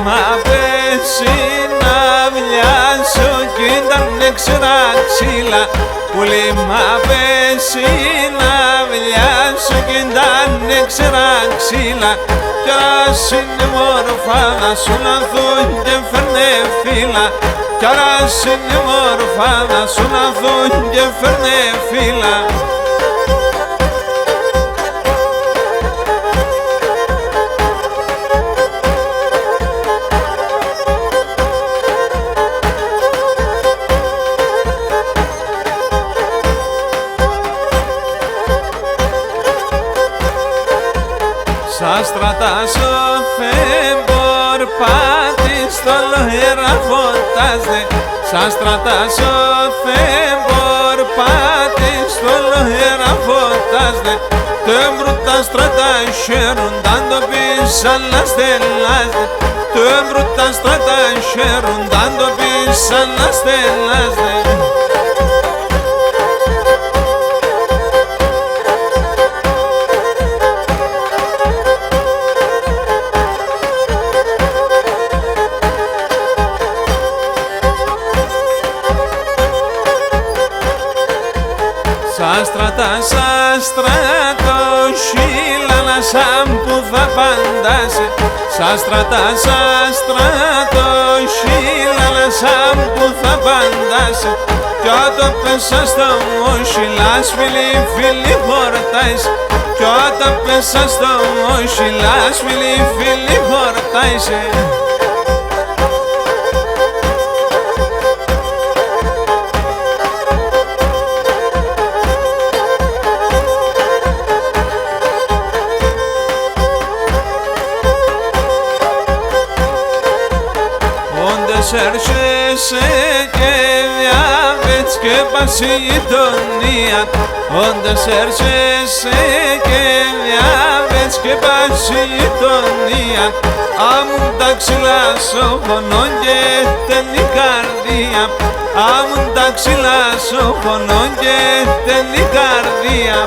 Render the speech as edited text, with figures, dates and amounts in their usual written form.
μα πέσει να μοιάσω κι ήτανε ξερά ξύλα. Πουλί μα πέσει να μοιάσω κι ήτανε ξερά ξύλα. Κι άρας είναι μόρφα να σου λαθούν και φέρνε φύλλα. Κι άρας είναι μόρφα να σου λαθούν και φέρνε φύλλα. Σας στρατάσω φέμπορ πάτη στο λοέρα φωτάζε. Σας στρατάσω φέμπορ πάτη στο λοέρα φωτάζε. Το έμπρουτα στρατά χαίρουν τάντο πίσαν να στελάζε. Το έμπρουτα στρατά χαίρουν τάντο πίσαν να στελάζε. Σας στρατώ χίλανα σαν που θα παντάσει. Σας στρατώ χίλανα σαν που θα παντάσει. Κι όταν πέσα στο μόσχυλας φίλοι χορτάεις. Κι όταν πέσα στο μόσχυλας φίλοι χορτάεις. Έρχεσαι και διάβετς και πας η γειτονία. Όντας έρχεσαι και διάβετς και πας η γειτονία. Άμουν τα ξυλά στο χωνό και τέλει καρδία. Άμουν τα ξυλά στο χωνό και τέλει καρδία.